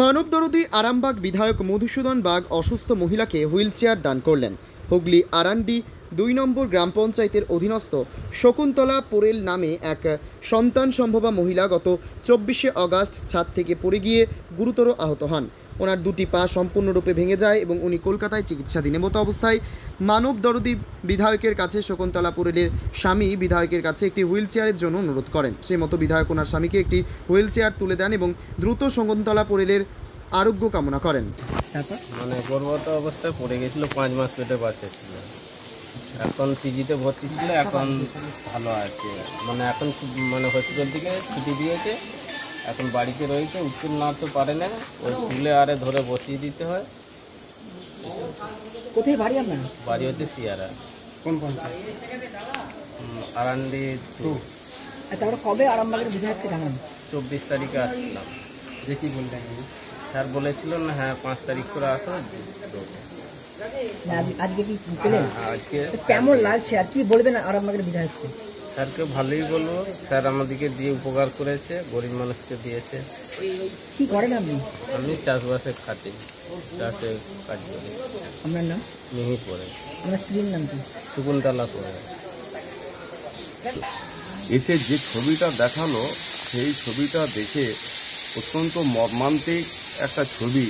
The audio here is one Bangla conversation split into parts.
মানবদরদী আরামবাগ বিধায়ক মধুসূদন বাগ অসুস্থ মহিলাকে হুইল চেয়ার দান করলেন। হুগলি আরান্ডি 2 নম্বর গ্রাম পঞ্চায়েতের অধীনস্থ শকুন্তলা পোরেল নামে এক সন্তান সম্ভবা মহিলা গত 24শে আগস্ট ছাদ থেকে পড়ে গিয়ে গুরুতর আহত হন। ওনার দুটি পা সম্পূর্ণরূপে ভেঙে যায় এবং উনি কলকাতায় চিকিৎসাধীন মতো অবস্থায় মানবদরদী বিধায়কের কাছে শকুন্তলা পোরেলের স্বামী বিধায়কের কাছে একটি হুইল চেয়ারের জন্য অনুরোধ করেন। সেই মতো বিধায়ক ওনার স্বামীকে একটি হুইল চেয়ার তুলে দেন এবং দ্রুত শকুন্তলা পোরেলের আরোগ্য কামনা করেন। মানে গর্ভবতী অবস্থায় পড়ে গেছিল, 5 মাস পেটে বাচ্চা ছিল। এখন পিজিতে ভর্তি ছিল, এখন ভালো আছে। মানে এখন মানে হসপিটাল থেকে ছুটি দিয়েছে, এখন বাড়িতে রয়েছে। উঠতে না তো পারে না, ওই তুলে আরে ধরে বসিয়ে দিতে হয়। কোথায় বাড়ি আপনার? বাড়ি হচ্ছে সিয়ারা। কোন আরান্ডি 2। আচ্ছা, আমরা কবে আরামবাগের বিধায়ককে জানান? 24 তারিখে আসলাম। যে কি বললেন? স্যার বলেছিল না, হ্যাঁ 5 তারিখ করে আসো। আজকে কি পেলেন? আজকে কেমন লাগছে আর কি বলবেন আরামবাগের বিধায়ককে? স্যারকে ভালোই বলবো। স্যার আমাদেরকে দিয়ে উপকার করেছে, গরিব মানুষকে দিয়েছে। কি করেন আপনি? আমি চাষবাসে খাটি, চাষে কাজ করি। আপনার নাম? মিহি পড়ে। আমার স্ত্রীর নাম কি? শকুন্তলা পড়ে। এসে যে ছবিটা দেখালো, সেই ছবিটা দেখে অত্যন্ত মর্মান্তিক একটা ছবি,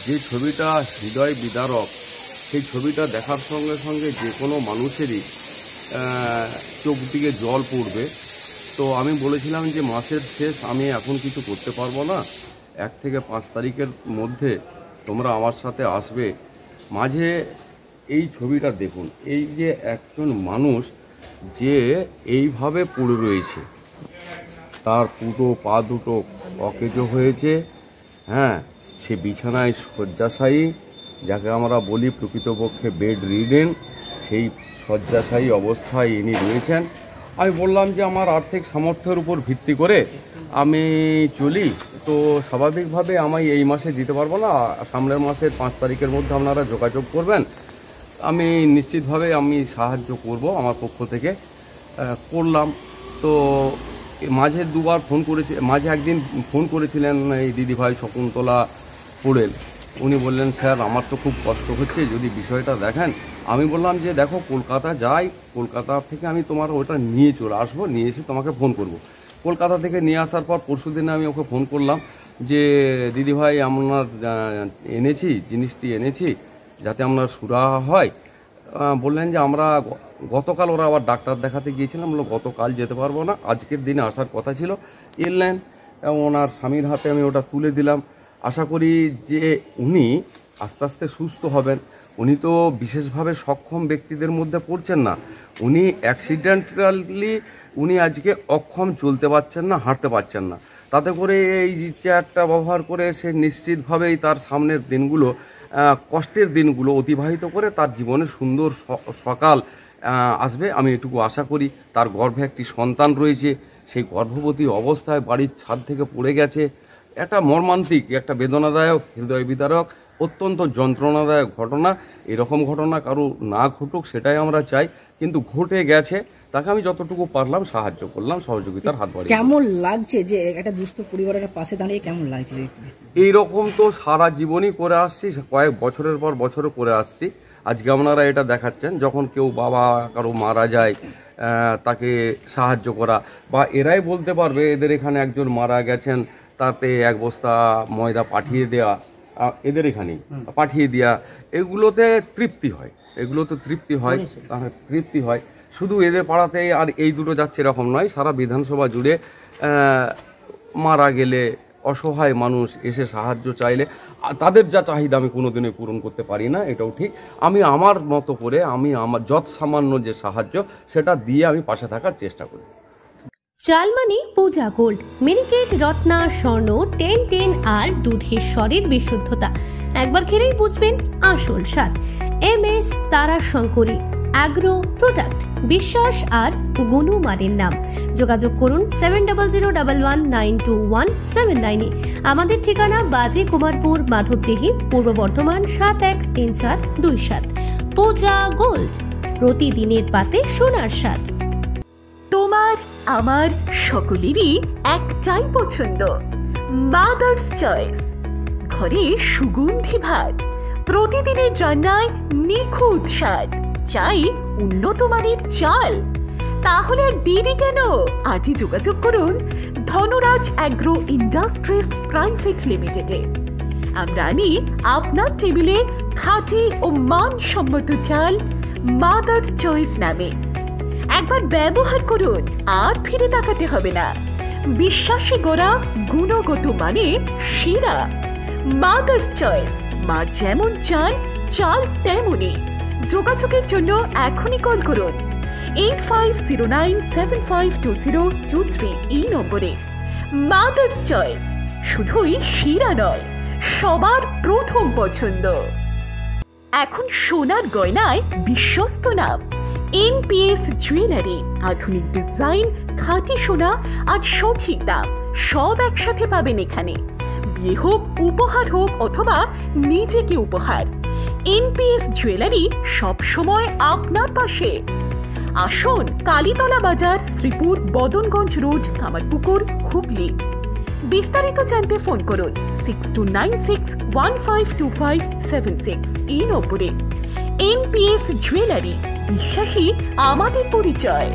যে ছবিটা হৃদয় বিদারক। সেই ছবিটা দেখার সঙ্গে সঙ্গে যে কোনো মানুষেরই চোখ দিকে জল পড়বে। তো আমি বলেছিলাম যে মাসের শেষ, আমি এখন কিছু করতে পারবো না, 1 থেকে 5 তারিখের মধ্যে তোমরা আমার সাথে আসবে। মাঝে এই ছবিটা দেখুন, এই যে একজন মানুষ যে এইভাবে পড়ে রয়েছে, তার পুরো পা দুটো অকেজো হয়েছে। হ্যাঁ, সে বিছানায় শয্যাশায়ী, যাকে আমরা বলি প্রকৃতপক্ষে বেড রিডেন, সেই শয্যাশায়ী অবস্থায় ইনি রয়েছেন। আমি বললাম যে আমার আর্থিক সামর্থ্যের উপর ভিত্তি করে আমি চলি, তো স্বাভাবিকভাবে আমি এই মাসে দিতে পারবো না, সামনের মাসের 5 তারিখের মধ্যে আপনারা যোগাযোগ করবেন, আমি নিশ্চিতভাবে আমি সাহায্য করব আমার পক্ষ থেকে। করলাম। তো মাঝে 2বার ফোন করেছি, মাঝে একদিন ফোন করেছিলেন এই দিদিভাই শকুন্তলা পোরেল। উনি বললেন, স্যার আমার তো খুব কষ্ট হচ্ছে, যদি বিষয়টা দেখেন। আমি বললাম যে দেখো, কলকাতা যাই, কলকাতা থেকে আমি তোমার ওটা নিয়ে চলে আসবো, নিয়ে এসে তোমাকে ফোন করব। কলকাতা থেকে নিয়ে আসার পর পরশু দিনে আমি ওকে ফোন করলাম যে দিদিভাই আপনার এনেছি, জিনিসটি এনেছি যাতে আপনার সুরাহা হয়। বললেন যে আমরা গতকাল, ওরা আবার ডাক্তার দেখাতে গিয়েছিলাম, বললো গতকাল যেতে পারবো না, আজকের দিনে আসার কথা ছিল। এলেন, ওনার স্বামীর হাতে আমি ওটা তুলে দিলাম। আশা করি যে উনি আস্তে আস্তে সুস্থ হবেন। উনি তো বিশেষভাবে সক্ষম ব্যক্তিদের মধ্যে পড়ছেন না, উনি অ্যাক্সিডেন্টালি উনি আজকে অক্ষম, চলতে পারছেন না, হাঁটতে পারছেন না। তাতে করে এই চেয়ারটা ব্যবহার করে সে নিশ্চিতভাবেই তার সামনের দিনগুলো, কষ্টের দিনগুলো অতিবাহিত করে তার জীবনে সুন্দর সকাল আসবে, আমি এটুকু আশা করি। তার গর্ভে একটি সন্তান রয়েছে, সেই গর্ভবতী অবস্থায় বাড়ির ছাদ থেকে পড়ে গেছে। একটা মর্মান্তিক, একটা বেদনাদায়ক, হৃদয় বিদারক, অত্যন্ত যন্ত্রণাদায়ক ঘটনা। এরকম ঘটনা কারো না ঘটুক সেটাই আমরা চাই, কিন্তু ঘটে গেছে, তাকে আমি যতটুকু পারলাম সাহায্য করলাম, সহযোগিতার হাত বাড়িয়ে। কেমন লাগছে যে একটা দুস্থ পরিবারের পাশে দাঁড়িয়ে কেমন লাগছে? এইরকম তো সারা জীবনই করে আসছি, কয়েক বছরের পর বছরও করে আসছি। আজকে আপনারা এটা দেখাচ্ছেন, যখন কেউ বাবা কারো মারা যায় তাকে সাহায্য করা, বা এরাই বলতে পারবে এদের এখানে একজন মারা গেছেন, তাতে 1 বস্তা ময়দা পাঠিয়ে দেওয়া, এদের এখানেই পাঠিয়ে দেওয়া, এগুলোতে তৃপ্তি হয়, এগুলোতে তৃপ্তি হয়, তৃপ্তি হয়। শুধু এদের পাড়াতে আর এই দুটো যাচ্ছে এরকম নয়, সারা বিধানসভা জুড়ে মারা গেলে অসহায় মানুষ এসে সাহায্য চাইলে তাদের যা চাহিদা আমি কোনোদিনই পূরণ করতে পারি না, এটাও ঠিক। আমি আমার মতো করে, আমি আমার যৎ সামান্য যে সাহায্য সেটা দিয়ে আমি পাশে থাকার চেষ্টা করি। চালমানি পূজা গোল্ড, মিনিকেট, রত্না, স্বর্ণ 1010 আর দুধের স্বরের বিশুদ্ধতা একবার খেলেই বুঝবেন আসল স্বাদ। MS তারা শঙ্করী অ্যাগ্রো প্রোডাক্ট, বিশ্বাস আর গুণমানের নাম। যোগাযোগ করুন 7011192179 আমাদের ঠিকানা বাজে কুমারপুর, মাধবদেহি, পূর্ব বর্ধমান 713427। পূজা গোল্ড, প্রতিদিনের পাতে সোনার স্বাদ। তোমার আমার সকলেরই একটাই পছন্দ, মাদার্স চয়েস। ঘরে সুগন্ধি ভাত, প্রতিদিনের রান্নায় নিখুঁত স্বাদ, চাই উন্নত মানের চাল। তাহলে আর দেরি কেন? আজই যোগাযোগ করুন ধনরাজ অ্যাগ্রো ইন্ডাস্ট্রিজ প্রাইভেট লিমিটেডে। আমরা আনি আপনার টেবিলে খাঁটি ও মানসম্মত চাল মাদার্স চয়েস নামে। একবার ব্যবহার করুন, আর ফিরে তাকাতে হবে না। বিশ্বাসে গড়া গুণগত মানে সেরা মাদার্স চয়েস। মা যেমন চান, চাল তেমনই। যোগাযোগের জন্য এখনই কল করুন 8509752023 এই নম্বরে। মাদার্স চয়েস শুধুই সেরা নয়, সবার প্রথম পছন্দ। এখন সোনার গয়নায় বিশ্বস্ত নাম এনপিএস জুয়েলারি। আধুনিক ডিজাইন, খাঁটি সোনা আর সঠিক দাম সব একসাথে পাবেন এখানে। বিয়ে হোক, উপহার হোক অথবা নিজেকে উপহার, এনপিএস জুয়েলারি সব সময় আপনার পাশে। আসুন কালীতলা বাজার, শ্রীপুর, বদনগঞ্জ রোড, কামারপুকুর, হুগলি। বিস্তারিত জানতে ফোন করুন 6296152576 এই নম্বরে। এনপিএস জুয়েলারি, বিশ্বাসী আমাদের পরিচয়।